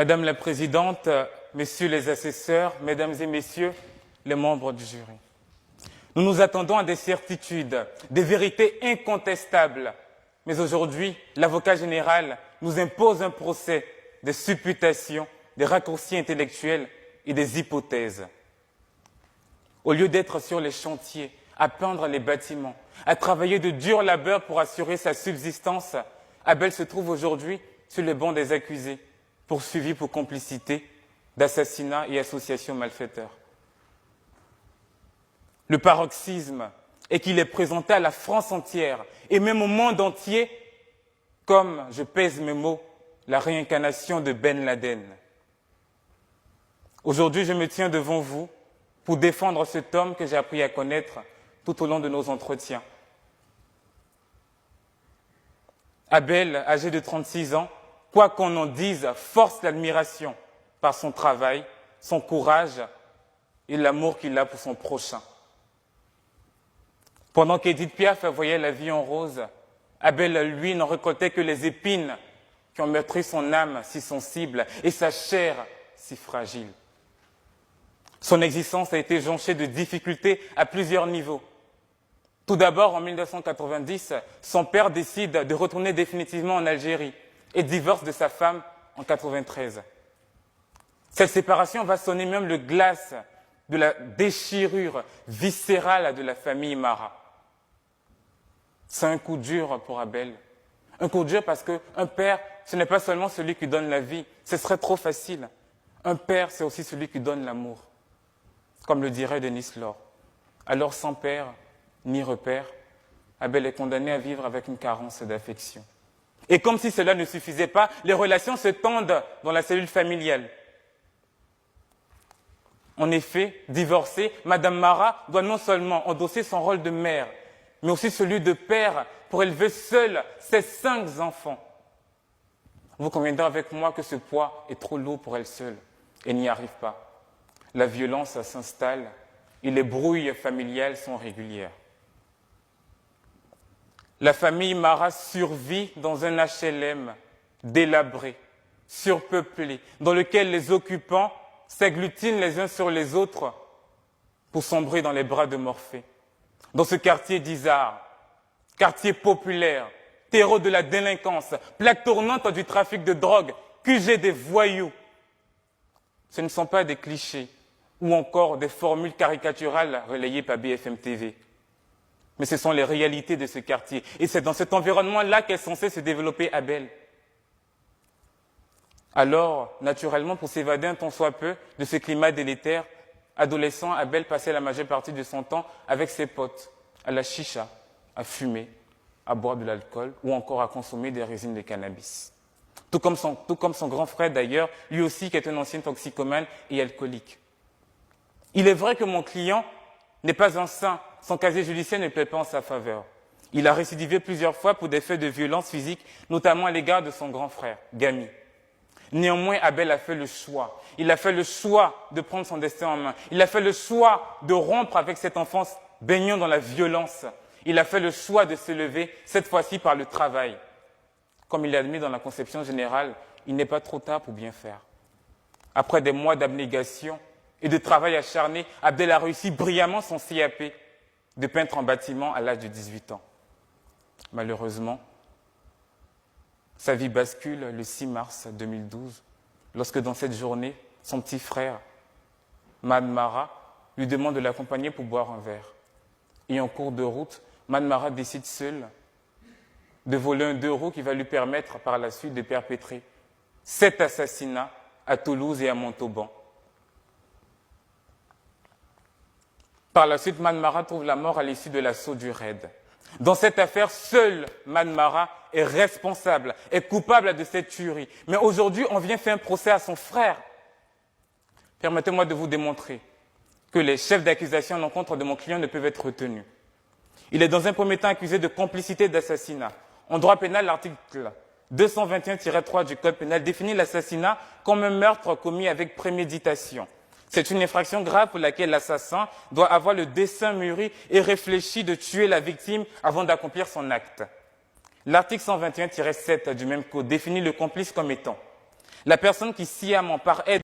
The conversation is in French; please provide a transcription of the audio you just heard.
Madame la Présidente, Messieurs les assesseurs, Mesdames et Messieurs les membres du jury. Nous nous attendons à des certitudes, des vérités incontestables. Mais aujourd'hui, l'avocat général nous impose un procès des supputations, des raccourcis intellectuels et des hypothèses. Au lieu d'être sur les chantiers, à peindre les bâtiments, à travailler de dur labeur pour assurer sa subsistance, Abel se trouve aujourd'hui sur le banc des accusés, poursuivi pour complicité d'assassinat et association malfaiteur. Le paroxysme est qu'il est présenté à la France entière et même au monde entier comme, je pèse mes mots, la réincarnation de Ben Laden. Aujourd'hui, je me tiens devant vous pour défendre cet homme que j'ai appris à connaître tout au long de nos entretiens. Abel, âgé de 36 ans, quoi qu'on en dise, force l'admiration par son travail, son courage et l'amour qu'il a pour son prochain. Pendant qu'Édith Piaf voyait la vie en rose, Abel, lui, n'en récoltait que les épines qui ont meurtri son âme si sensible et sa chair si fragile. Son existence a été jonchée de difficultés à plusieurs niveaux. Tout d'abord, en 1990, son père décide de retourner définitivement en Algérie et divorce de sa femme en 1993. Cette séparation va sonner même le glas de la déchirure viscérale de la famille Mara. C'est un coup dur pour Abel. Un coup dur parce qu'un père, ce n'est pas seulement celui qui donne la vie, ce serait trop facile. Un père, c'est aussi celui qui donne l'amour. Comme le dirait Denis Laure. Alors sans père ni repère, Abel est condamné à vivre avec une carence d'affection. Et comme si cela ne suffisait pas, les relations se tendent dans la cellule familiale. En effet, divorcée, Madame Mara doit non seulement endosser son rôle de mère, mais aussi celui de père pour élever seule ses 5 enfants. Vous conviendrez avec moi que ce poids est trop lourd pour elle seule et n'y arrive pas. La violence s'installe et les brouilles familiales sont régulières. La famille Mara survit dans un HLM délabré, surpeuplé, dans lequel les occupants s'agglutinent les uns sur les autres pour sombrer dans les bras de Morphée. Dans ce quartier d'Izard, quartier populaire, terreau de la délinquance, plaque tournante du trafic de drogue, QG des voyous. Ce ne sont pas des clichés ou encore des formules caricaturales relayées par BFM TV. Mais ce sont les réalités de ce quartier. Et c'est dans cet environnement-là qu'est censé se développer Abel. Alors, naturellement, pour s'évader un tant soit peu de ce climat délétère, adolescent, Abel passait la majeure partie de son temps avec ses potes, à la chicha, à fumer, à boire de l'alcool ou encore à consommer des résines de cannabis. Tout comme son grand frère d'ailleurs, lui aussi qui est un ancien toxicomane et alcoolique. Il est vrai que mon client n'est pas un saint, son casier judiciaire ne plaît pas en sa faveur. Il a récidivé plusieurs fois pour des faits de violence physique, notamment à l'égard de son grand frère, Gami. Néanmoins, Abel a fait le choix. Il a fait le choix de prendre son destin en main. Il a fait le choix de rompre avec cette enfance baignant dans la violence. Il a fait le choix de se lever, cette fois-ci par le travail. Comme il l'a admis dans la conception générale, il n'est pas trop tard pour bien faire. Après des mois d'abnégation et de travail acharné, Abel a réussi brillamment son CAP de peintre en bâtiment à l'âge de 18 ans. Malheureusement, sa vie bascule le 6 mars 2012, lorsque dans cette journée, son petit frère, Mad Mara, lui demande de l'accompagner pour boire un verre. Et en cours de route, Mad Mara décide seul de voler un 2 roues qui va lui permettre par la suite de perpétrer 7 assassinats à Toulouse et à Montauban. Par la suite, Mad Mara trouve la mort à l'issue de l'assaut du raid. Dans cette affaire, seul Mad Mara est responsable, est coupable de cette tuerie. Mais aujourd'hui, on vient faire un procès à son frère. Permettez-moi de vous démontrer que les chefs d'accusation à l'encontre de mon client ne peuvent être retenus. Il est dans un premier temps accusé de complicité d'assassinat. En droit pénal, l'article 221-3 du Code pénal définit l'assassinat comme un meurtre commis avec préméditation. C'est une infraction grave pour laquelle l'assassin doit avoir le dessein mûri et réfléchi de tuer la victime avant d'accomplir son acte. L'article 121-7 du même code définit le complice comme étant La personne qui sciemment, par aide